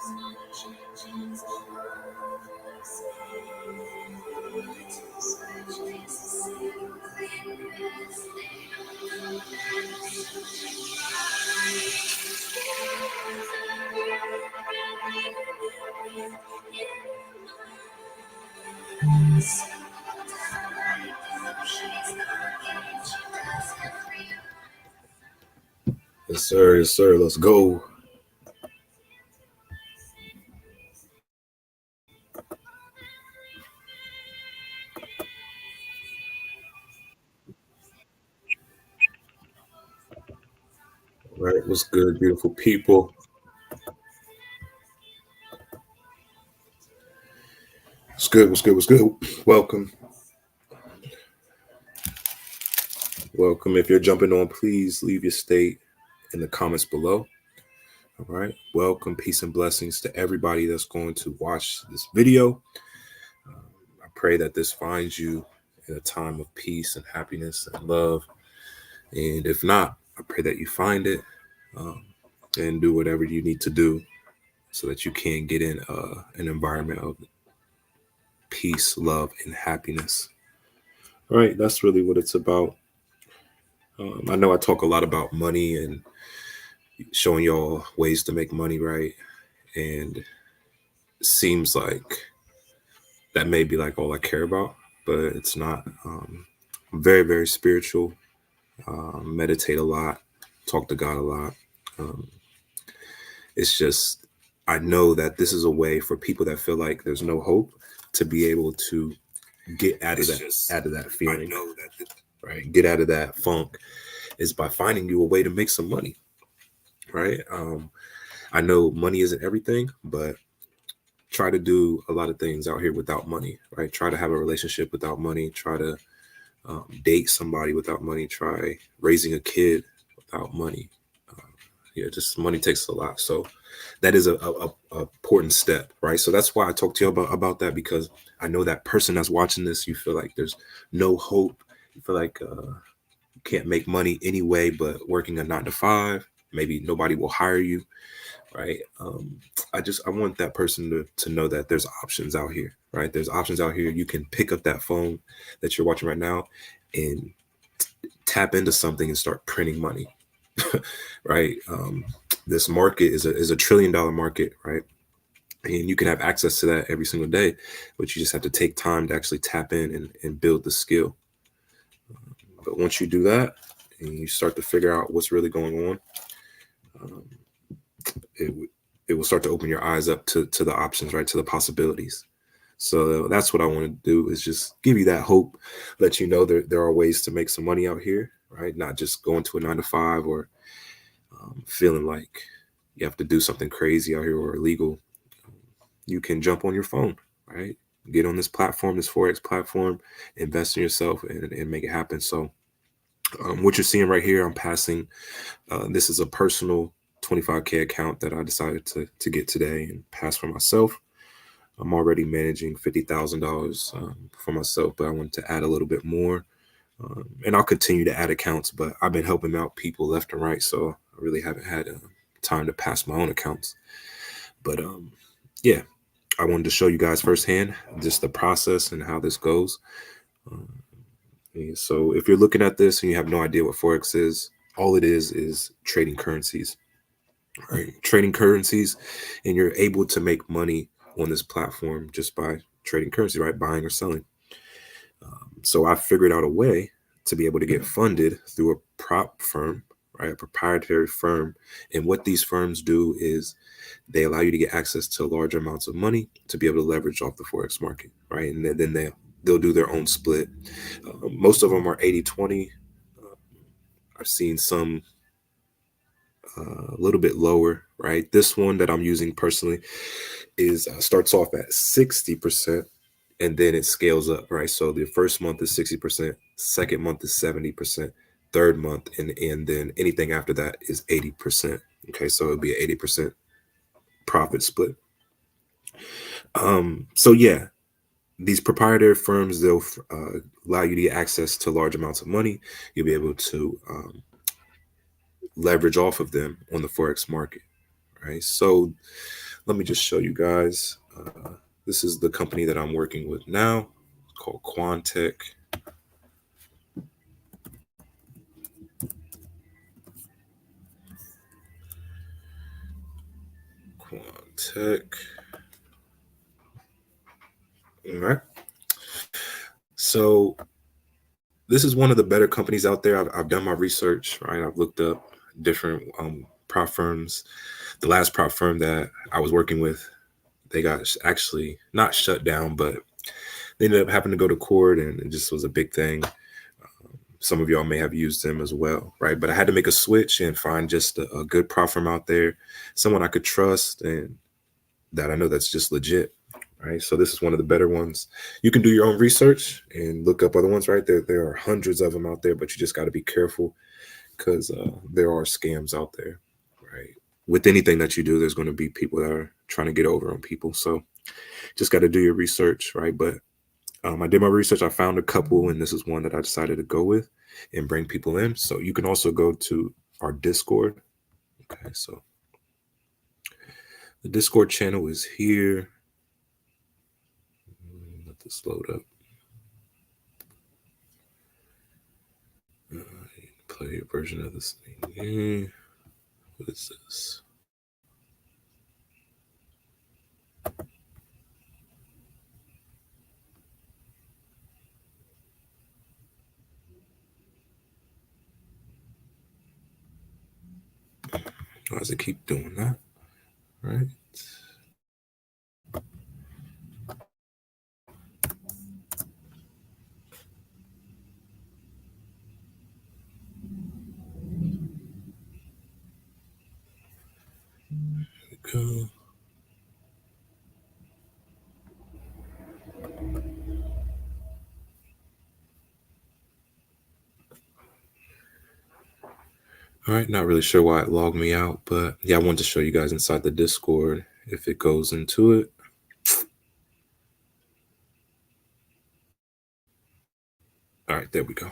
Yes, sir. Yes, sir. Let's go. All right. What's good, beautiful people? What's good? What's good? What's good? Welcome. Welcome. If you're jumping on, please leave your state in the comments below. All right. Welcome. Peace and blessings to everybody that's going to watch this video. I pray that this finds you in a time of peace and happiness and love. And if not, I pray that you find it and do whatever you need to do so that you can get in an environment of peace, love, and happiness. All right. That's really what it's about. I know I talk a lot about money and showing y'all ways to make money, right? And it seems like that may be like all I care about, but it's not. I'm very, very spiritual, meditate a lot, talk to God a lot. Um, it's just, I know that this is a way for people that feel like there's no hope to be able to get out of that feeling. I know that, right? Get out of that funk is by finding you a way to make some money, right? I know money isn't everything, but try to do a lot of things out here without money, right? Try to have a relationship without money. Try to date somebody without money. Try raising a kid without money. Just money takes a lot. So that is a important step, right? So that's why I talk to you about that, because I know that person that's watching this, you feel like there's no hope. You feel like you can't make money anyway, but working a 9 to 5, maybe nobody will hire you, right? I want that person to know that there's options out here, right? There's options out here. You can pick up that phone that you're watching right now and tap into something and start printing money, right? This market is a $1 trillion market, right? And you can have access to that every single day, but you just have to take time to actually tap in and build the skill. But once you do that and you start to figure out what's really going on, it will start to open your eyes up to the options, right? To the possibilities. So that's what I want to do, is just give you that hope, let you know there are ways to make some money out here, right? Not just going to a 9 to 5 or feeling like you have to do something crazy out here or illegal. You can jump on your phone, right? Get on this platform, this Forex platform, invest in yourself and make it happen. So what you're seeing right here, I'm passing. This is a personal 25K account that I decided to get today and pass for myself. I'm already managing $50,000 for myself, but I wanted to add a little bit more. And I'll continue to add accounts, but I've been helping out people left and right, so I really haven't had time to pass my own accounts. But yeah, I wanted to show you guys firsthand just the process and how this goes. So if you're looking at this and you have no idea what Forex is, all it is trading currencies. Right? Trading currencies, and you're able to make money on this platform just by trading currency, right? Buying or selling. So I figured out a way to be able to get funded through a prop firm, right? A proprietary firm. And what these firms do is they allow you to get access to large amounts of money to be able to leverage off the Forex market, right? And then they'll do their own split. Most of them are 80-20. I've seen some a little bit lower, right? This one that I'm using personally is starts off at 60%, and then it scales up, right? So the first month is 60%, second month is 70%, third month, and then anything after that is 80%. Okay, so it'll be an 80% profit split. So yeah, these proprietary firms, they'll allow you to get access to large amounts of money. You'll be able to leverage off of them on the Forex market, right? So Let me just show you guys. This is the company that I'm working with now. It's called Quantech. Quantech. All right. So this is one of the better companies out there. I've done my research, right? I've looked up different prop firms. The last prop firm that I was working with, they got actually not shut down, but they ended up having to go to court, and it just was a big thing. Some of y'all may have used them as well, right? But I had to make a switch and find just a good prop firm out there, someone I could trust and that I know that's just legit, right? So this is one of the better ones. You can do your own research and look up other ones, right? There are hundreds of them out there, but you just got to be careful because there are scams out there, right? With anything that you do, there's going to be people that are trying to get over on people. So just got to do your research, right? But I did my research. I found a couple, and this is one that I decided to go with and bring people in. So you can also go to our Discord. Okay, so the Discord channel is here. Let this load up. Play a version of this thing here. What is this? Why does it keep doing that? Right. There we go. All right, not really sure why it logged me out, but yeah, I wanted to show you guys inside the Discord if it goes into it. All right, there we go.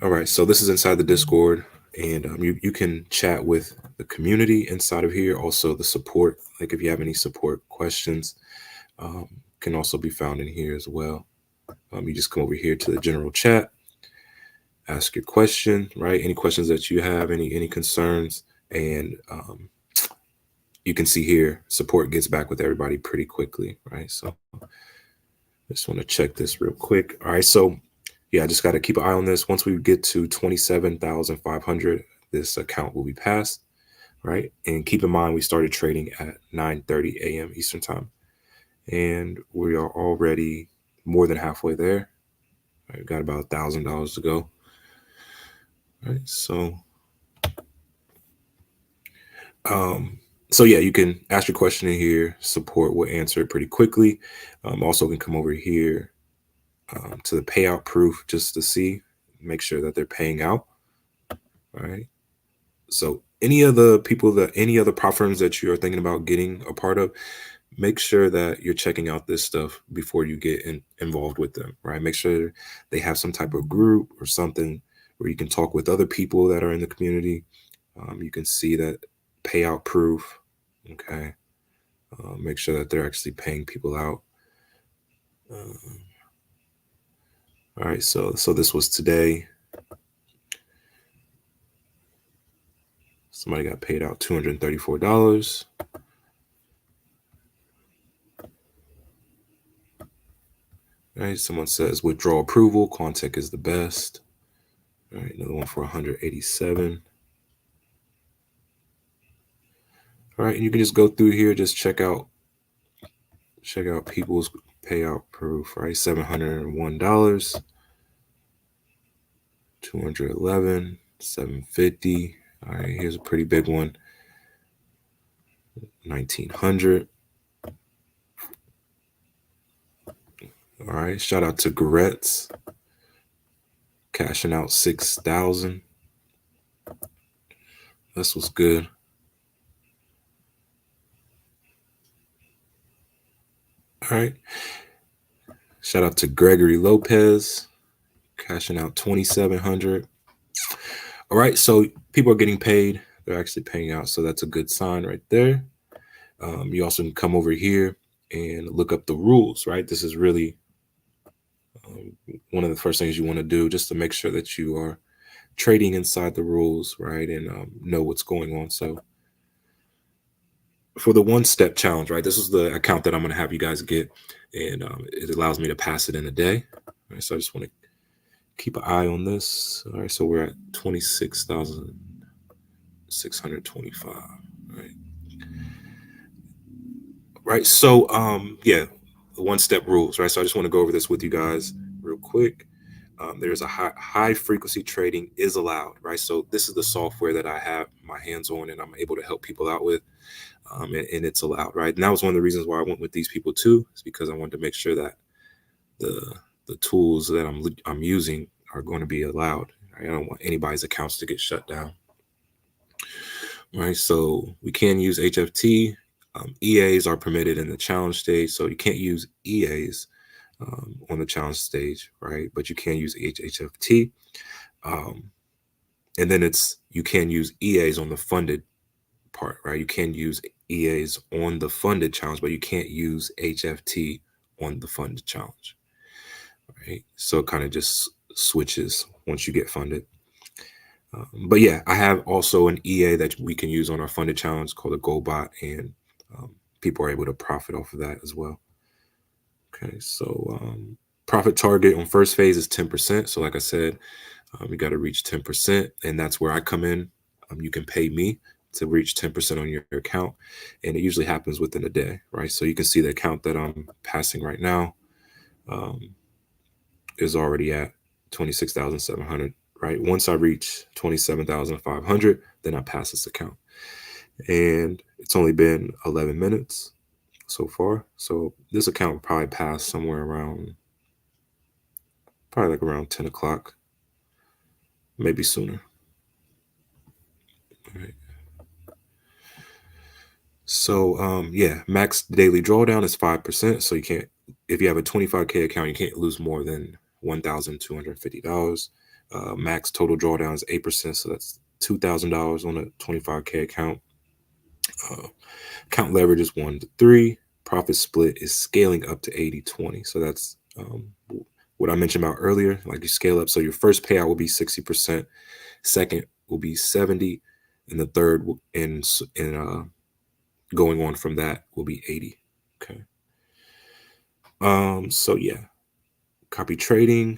All right, so this is inside the Discord, and you can chat with the community inside of here. Also, the support, like if you have any support questions, can also be found in here as well. You just come over here to the general chat, ask your question, right? Any questions that you have, any concerns, and you can see here support gets back with everybody pretty quickly, right? So I just want to check this real quick. All right, so yeah, I just got to keep an eye on this. Once we get to 27,500, this account will be passed, right? And keep in mind, we started trading at 9:30 a.m. Eastern time, and we are already more than halfway there. Right, got about $1,000 to go. All right, so yeah, you can ask your question in here. Support will answer it pretty quickly. Also, can come over here to the payout proof just to see, make sure that they're paying out. All right. So any of the people any other prop firms that you are thinking about getting a part of, make sure that you're checking out this stuff before you get involved with them, right? Make sure they have some type of group or something where you can talk with other people that are in the community. You can see that payout proof. Okay. Make sure that they're actually paying people out. All right. So this was today. Somebody got paid out $234. All right. Someone says withdraw approval. Quantech is the best. All right. Another one for 187. All right. And you can just go through here, just check out people's payout proof, right? $701, 211, 750. All right. Here's a pretty big one. 1,900. All right. Shout out to Goretz cashing out 6,000. This was good. All right. Shout out to Gregory Lopez cashing out 2,700. All right. So people are getting paid. They're actually paying out. So that's a good sign right there. You also can come over here and look up the rules, right? This is really one of the first things you want to do just to make sure that you are trading inside the rules, right? And know what's going on. So for the 1-step challenge, right? This is the account that I'm going to have you guys get, and it allows me to pass it in a day. Right, so I just want to keep an eye on this. All right, so we're at 26,625. Right. Right. So yeah, the 1-step rules, right? So I just want to go over this with you guys real quick. There's a high frequency trading is allowed, right? So this is the software that I have my hands on and I'm able to help people out with. And it's allowed, right? And that was one of the reasons why I went with these people too, is because I wanted to make sure that the tools that I'm using are going to be allowed. Right? I don't want anybody's accounts to get shut down. Right, so we can use HFT. EAs are permitted in the challenge stage, so you can't use EAs on the challenge stage, right? But you can use HFT, and then you can use EAs on the funded part, right? You can use EAs on the funded challenge, but you can't use HFT on the funded challenge, right? So it kind of just switches once you get funded. But yeah, I have also an EA that we can use on our funded challenge called a GoldBot, and people are able to profit off of that as well. Okay, so profit target on first phase is 10%. So like I said, you got to reach 10%, and that's where I come in. You can pay me to reach 10% on your account, and it usually happens within a day, right? So you can see the account that I'm passing right now is already at 26,700. Right. Once I reach 27,500, then I pass this account. And it's only been 11 minutes so far. So this account will probably pass somewhere around, probably like around 10 o'clock, maybe sooner. All right. So yeah, max daily drawdown is 5%. So you can't, if you have a 25K account, you can't lose more than $1,250. Max total drawdown is 8%. So that's $2,000 on a 25K account. Account leverage is 1 to 3. Profit split is scaling up to 80-20. So that's what I mentioned about earlier. Like you scale up. So your first payout will be 60%. Second will be 70. And the third going on from that will be 80. Okay. So yeah, copy trading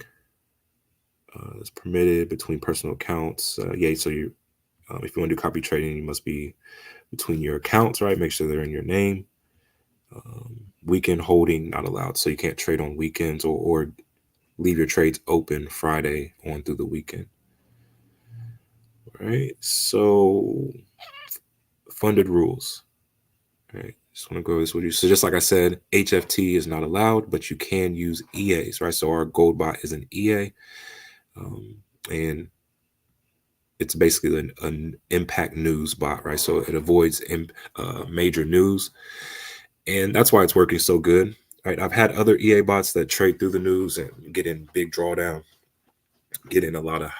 is permitted between personal accounts. Yeah, so you if you want to do copy trading, you must be between your accounts, right? Make sure they're in your name. Weekend holding not allowed, so you can't trade on weekends or leave your trades open Friday on through the weekend. Right. So funded rules. Right. Just want to go over this with you. So just like I said, HFT is not allowed, but you can use EAs, right? So our GoldBot is an EA, and it's basically an impact news bot, right? So it avoids major news, and that's why it's working so good. Right. I've had other EA bots that trade through the news and get in big drawdown, get in a lot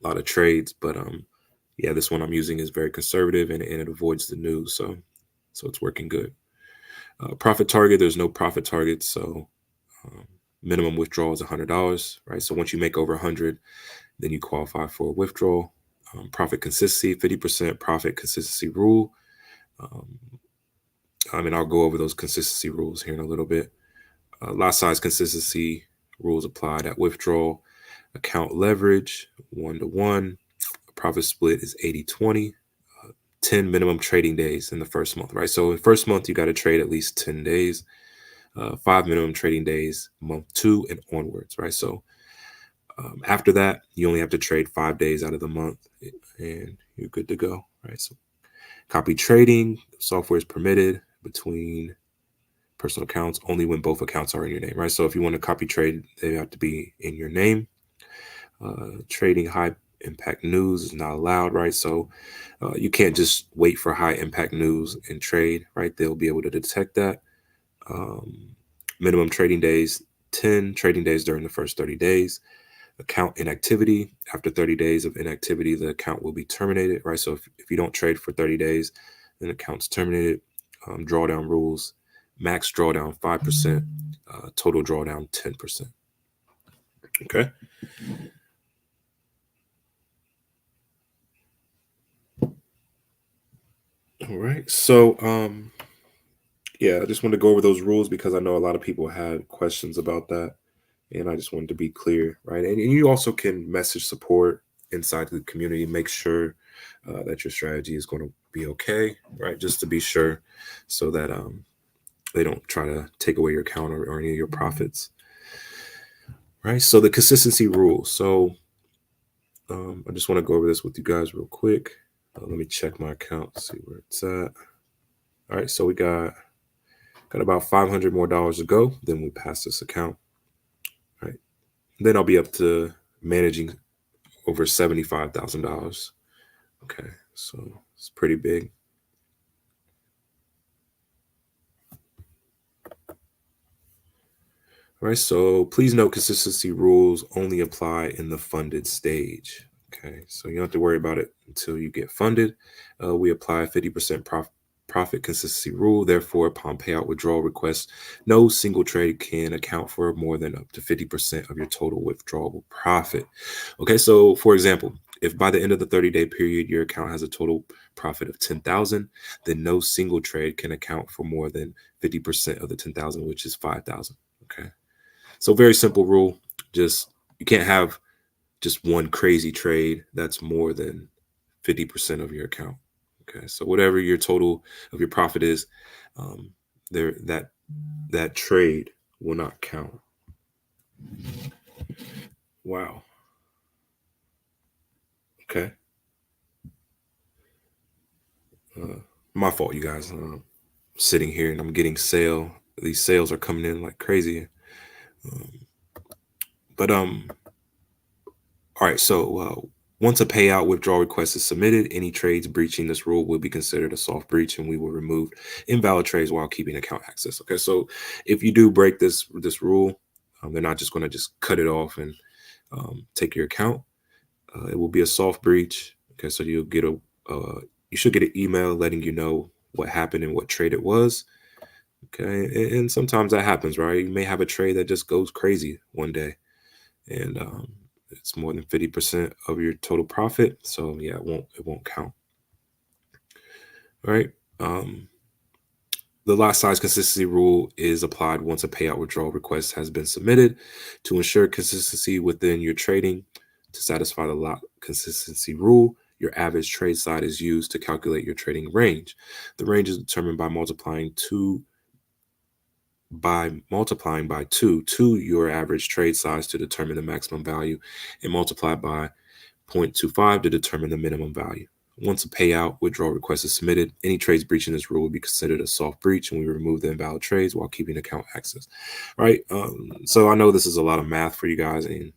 of trades, but yeah, this one I'm using is very conservative and it avoids the news, so it's working good. Profit target, there's no profit target, so minimum withdrawal is $100, right? So once you make over 100, then you qualify for a withdrawal. Profit consistency, 50% profit consistency rule. I'll go over those consistency rules here in a little bit. Lot size consistency rules applied at withdrawal. Account leverage 1-to-1. Profit split is 80-20. 10 minimum trading days in the first month, right? So in first month, you got to trade at least 10 days. 5 minimum trading days, month 2 and onwards, right? So after that, you only have to trade 5 days out of the month and you're good to go, right? So copy trading software is permitted between personal accounts only when both accounts are in your name, right? So if you want to copy trade, they have to be in your name. Trading high impact news is not allowed, right? So you can't just wait for high impact news and trade, right? They'll be able to detect that. Minimum trading days, 10 trading days during the first 30 days. Account inactivity. After 30 days of inactivity, the account will be terminated, right? So if you don't trade for 30 days, then account's terminated. Drawdown rules, max drawdown 5%, total drawdown 10%. Okay. All right. So yeah, I just wanted to go over those rules because I know a lot of people had questions about that. And I just wanted to be clear, right? And you also can message support inside the community, make sure that your strategy is going to be okay, right? Just to be sure, so that they don't try to take away your account or any of your profits, right? So the consistency rule. So I just want to go over this with you guys real quick. Let me check my account, see where it's at. All right, so we got about $500 more to go. Then we pass this account, right? Then I'll be up to managing over $75,000. Okay, so it's pretty big. All right, so please note consistency rules only apply in the funded stage. Okay, so you don't have to worry about it until you get funded. We apply a 50% profit consistency rule. Therefore, upon payout withdrawal request, no single trade can account for more than up to 50% of your total withdrawable profit. Okay, so for example, if by the end of the 30-day period your account has a total profit of 10,000, then no single trade can account for more than 50% of the 10,000, which is 5,000. Okay. So very simple rule. Just you can't have just one crazy trade that's more than 50% of your account. Okay. So whatever your total of your profit is, there that trade will not count. Wow. Okay. My fault, you guys. Sitting here and I'm getting sale. These sales are coming in like crazy. Um, but all right. So once a payout withdrawal request is submitted, any trades breaching this rule will be considered a soft breach, and we will remove invalid trades while keeping account access. Okay. So if you do break this rule, they're not just going to just cut it off and take your account. It will be a soft breach. Okay. So you'll get you should get an email letting you know what happened and what trade it was. Okay. And sometimes that happens, right? You may have a trade that just goes crazy one day, and it's more than 50% of your total profit. So yeah, it won't count. All right. The lot size consistency rule is applied once a payout withdrawal request has been submitted to ensure consistency within your trading. To satisfy the lot consistency rule, your average trade size is used to calculate your trading range. The range is determined by multiplying by 2 to your average trade size to determine the maximum value, and multiplied by 0.25 to determine the minimum value. Once a payout withdrawal request is submitted, any trades breaching this rule will be considered a soft breach, and we remove the invalid trades while keeping account access. Right. So I know this is a lot of math for you guys, and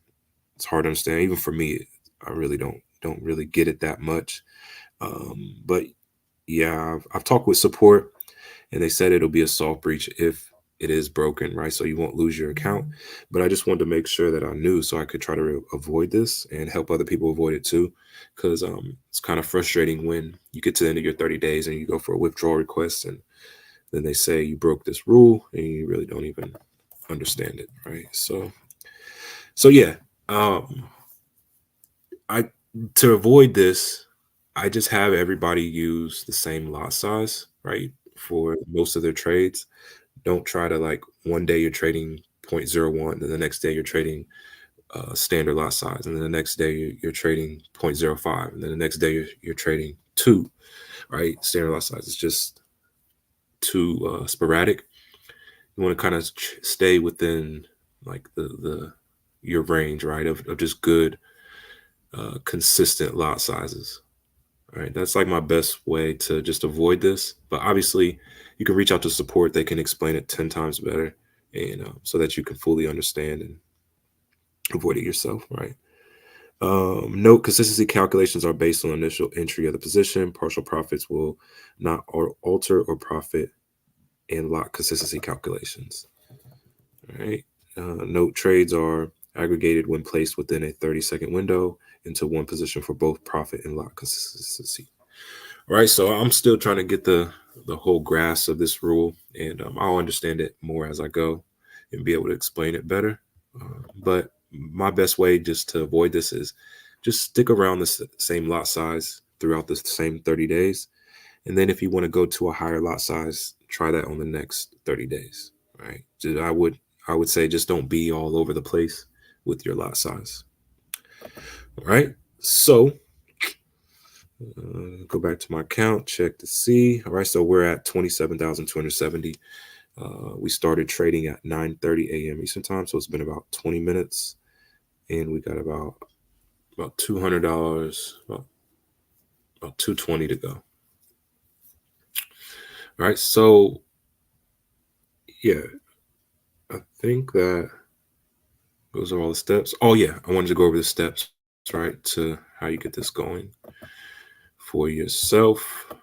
it's hard to understand. Even for me, I really don't really get it that much. But yeah, I've talked with support, and they said it'll be a soft breach if it is broken, right? So you won't lose your account. But I just wanted to make sure that I knew so I could try to avoid this and help other people avoid it too. Because it's kind of frustrating when you get to the end of your 30 days and you go for a withdrawal request, and then they say you broke this rule and you really don't even understand it, right? So yeah, I to avoid this, I just have everybody use the same lot size, right? For most of their trades. Don't try to, like, one day you're trading zero point zero 0.01, then the next day you're trading standard lot size, and then the next day you're trading 0.05, and then the next day you're trading 2, right? Standard lot size is just too sporadic. You want to kind of stay within like the your range, right? Of just good consistent lot sizes. All right, that's like my best way to just avoid this. But obviously, you can reach out to support; they can explain it 10 times better, and so that you can fully understand and avoid it yourself. Right. Note consistency calculations are based on initial entry of the position. Partial profits will not alter or profit and lot consistency calculations. All right. Note trades are aggregated when placed within a 30-second window into one position for both profit and lot consistency. All right, so I'm still trying to get the whole grasp of this rule, and I'll understand it more as I go and be able to explain it better. But my best way just to avoid this is just stick around the same lot size throughout the same 30 days. And then if you want to go to a higher lot size, try that on the next 30 days, right? I would say just don't be all over the place with your lot size. All right, so go back to my account, check to see. All right, so we're at 27,270. We started trading at 9:30 a.m. Eastern time, so it's been about 20 minutes, and we got about $200, about 220 to go. All right, so yeah, I think that those are all the steps. Oh yeah, I wanted to go over the steps, right, to how you get this going for yourself.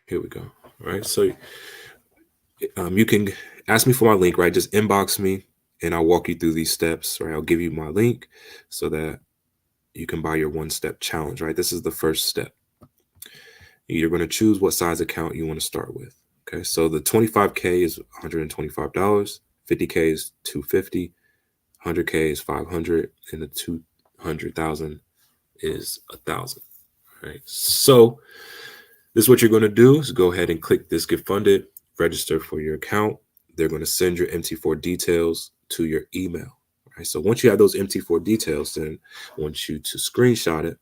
Here we go. All right, so you can ask me for my link, right? Just inbox me and I'll walk you through these steps, right? I'll give you my link so that you can buy your one-step challenge, right? This is the first step. You're going to choose what size account you want to start with. Okay, so the 25K is $125, 50K is $250, 100K is $500, and the 200,000 is $1,000. Right. So this is what you're going to do is go ahead and click this Get Funded, register for your account. They're going to send your MT4 details to your email. Right. So once you have those MT4 details, then I want you to screenshot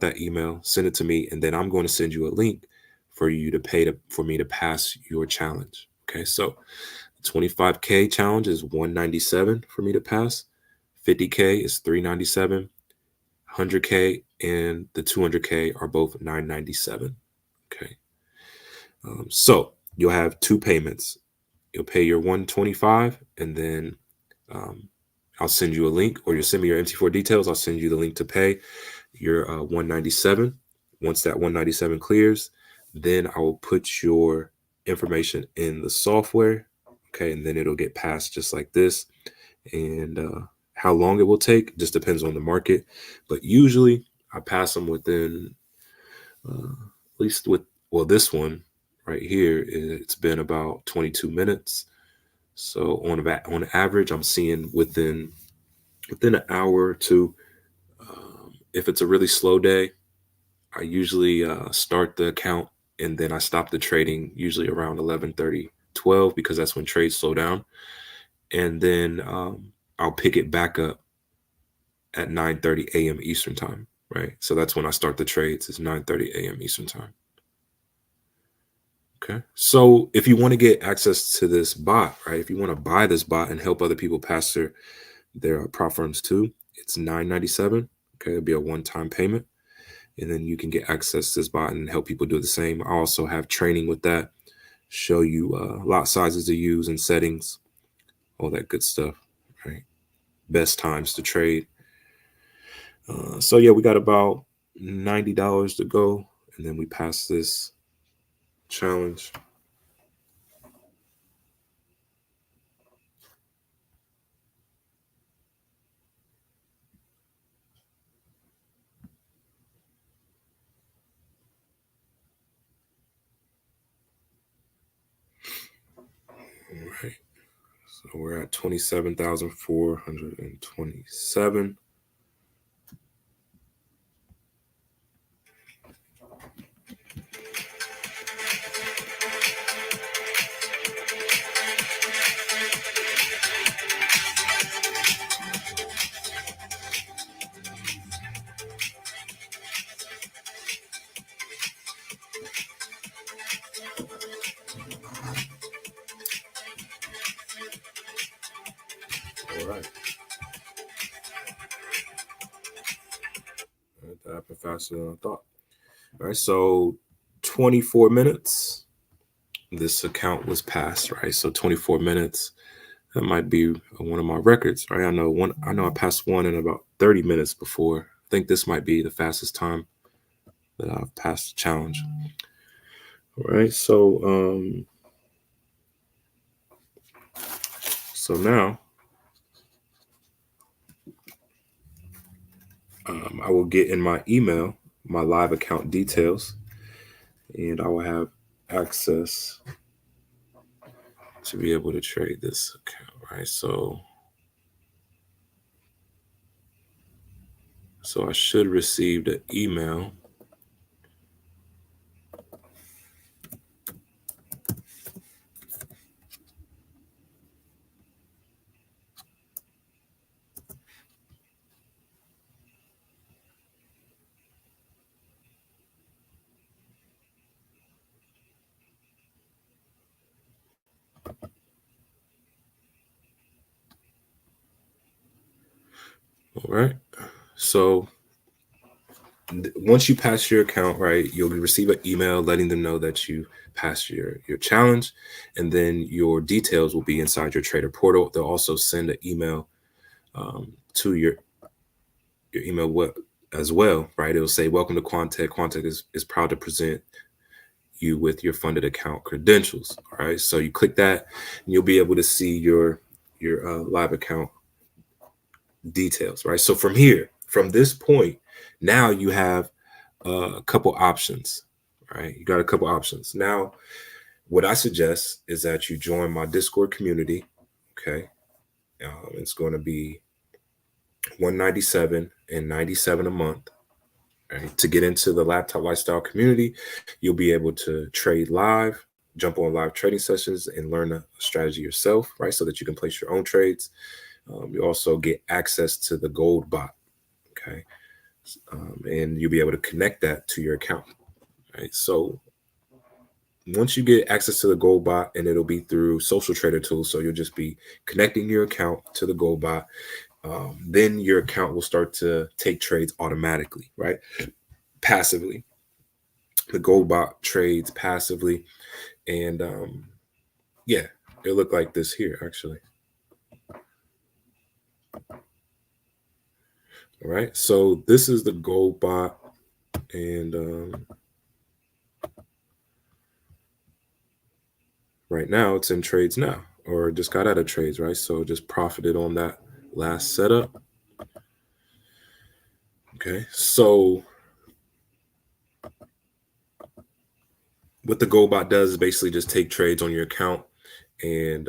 that email, send it to me, and then I'm going to send you a link for you to pay for me to pass your challenge. Okay, so 25K challenge is $197 for me to pass, 50K is $397, 100K and the 200K are both $997. Okay, so you'll have two payments. You'll pay your 125, and then I'll send you a link, or you'll send me your MT4 details. I'll send you the link to pay your 197. Once that 197 clears, then I will put your information in the software. Okay, and then it'll get passed just like this. And how long it will take just depends on the market, but usually I pass them within at least this one right here, it's been about 22 minutes. So on average, I'm seeing within an hour or two. If it's a really slow day, I usually start the account and then I stop the trading usually around 11:30, 12, because that's when trades slow down. And then I'll pick it back up at 9:30 a.m. Eastern time, right? So that's when I start the trades, is 9:30 a.m. Eastern time. Okay. So if you want to get access to this bot, right? If you want to buy this bot and help other people pass their prop firms too, it's $997. Okay, it'll be a one-time payment. And then you can get access to this bot and help people do the same. I also have training with that, show you lot sizes to use and settings, all that good stuff, right? Best times to trade. So yeah, we got about $90 to go, and then we pass this challenge. All right. So we're at 27,427. All right. That happened faster than I thought. All right. So 24 minutes. This account was passed, right? So 24 minutes. That might be one of my records, right? I know I passed one in about 30 minutes before. I think this might be the fastest time that I've passed the challenge. All right. So now I will get in my email, my live account details, and I will have access to be able to trade this account, right? So I should receive the email. All right. So once you pass your account, right, you'll receive an email letting them know that you passed your challenge, and then your details will be inside your trader portal. They'll also send an email to your email as well, right? It'll say, "Welcome to Quantech. Quantech is proud to present you with your funded account credentials." All right, so you click that, and you'll be able to see your live account details, right? So from this point, now you have a couple options, right? You got a couple options. Now, what I suggest is that you join my Discord community. Okay, it's going to be 197 and 97 a month. Right? To get into the laptop lifestyle community, you'll be able to trade live, jump on live trading sessions, and learn a strategy yourself, right? So that you can place your own trades. You also get access to the gold bot, okay? And you'll be able to connect that to your account, right? So once you get access to the gold bot, and it'll be through social trader tools, so you'll just be connecting your account to the gold bot. Then your account will start to take trades automatically, right? Passively. The gold bot trades passively, and yeah, it looked like this here actually. All right, so this is the gold bot, and right now it's in trades now, or just got out of trades, right? So just profited on that last setup. Okay, so what the gold bot does is basically just take trades on your account and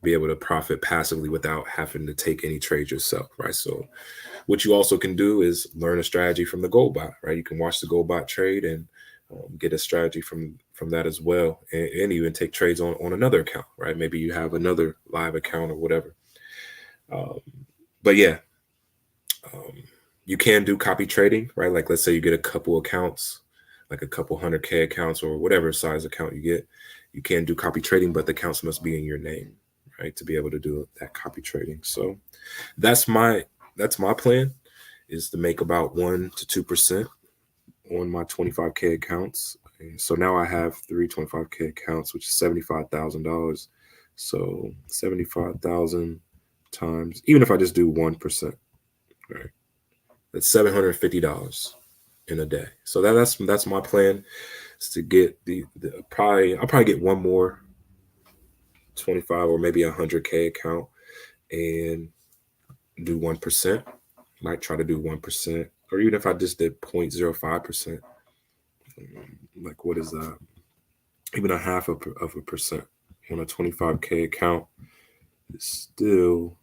be able to profit passively without having to take any trades yourself, right? So what you also can do is learn a strategy from the gold bot, right? You can watch the gold bot trade and get a strategy from that as well, and even take trades on another account, right? Maybe you have another live account or whatever. Um, but yeah, um, you can do copy trading, right? Like let's say you get a couple accounts, like a couple 100K accounts or whatever size account you get. You can do copy trading, but the accounts must be in your name, right, to be able to do that copy trading. So that's my plan, is to make about 1 to 2% on my 25K accounts. And so now I have three 25K accounts, which is $75,000. So 75,000 times, even if I just do 1%, right, that's $750 in a day. So that's my plan, is to get I'll probably get one more 25 or maybe 100K account and do 1%. Might try to do 1%, or even if I just did 0.05%, like what is that? Even a half of a percent on a 25K account is still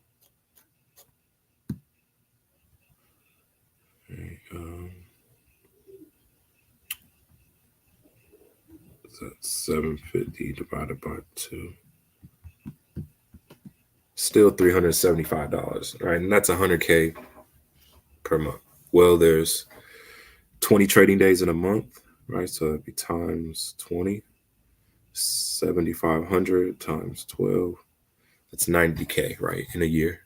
um, is that 750 divided by 2? Still $375, right? And that's 100K per month. Well, there's 20 trading days in a month, right? So that'd be times 20, 7,500 times 12. That's 90K, right, in a year,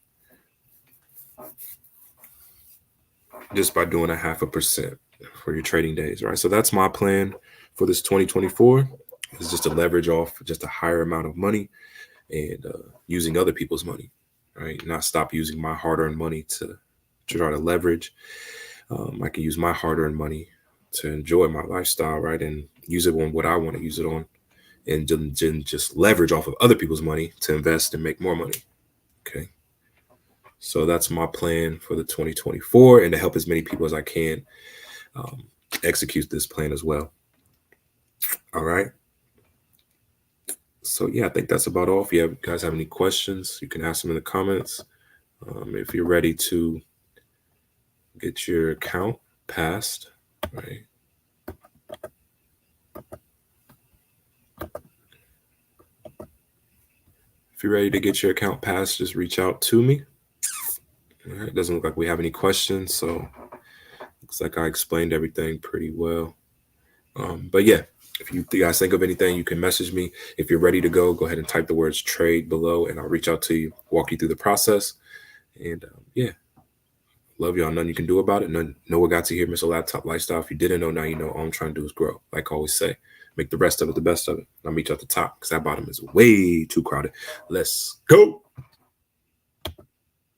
just by doing a half a percent for your trading days, right? So that's my plan for this 2024, is just to leverage off just a higher amount of money, and using other people's money, right? Not stop using my hard-earned money to try to leverage. I can use my hard-earned money to enjoy my lifestyle, right? And use it on what I want to use it on, and just leverage off of other people's money to invest and make more money. Okay. So that's my plan for the 2024, and to help as many people as I can execute this plan as well. All right. So yeah, I think that's about all. If you guys have any questions, you can ask them in the comments. If you're ready to get your account passed, right? If you're ready to get your account passed, just reach out to me. All right. It doesn't look like we have any questions, so looks like I explained everything pretty well. But yeah, if you guys think of anything, you can message me. If you're ready to go ahead and type the words trade below, and I'll reach out to you, walk you through the process. And yeah, love y'all. Nothing you can do about it. Know what got you here, Mr. Laptop Lifestyle. If you didn't know, now you know. All I'm trying to do is grow. Like I always say, make the rest of it the best of it. I'll meet you at the top because that bottom is way too crowded. Let's go.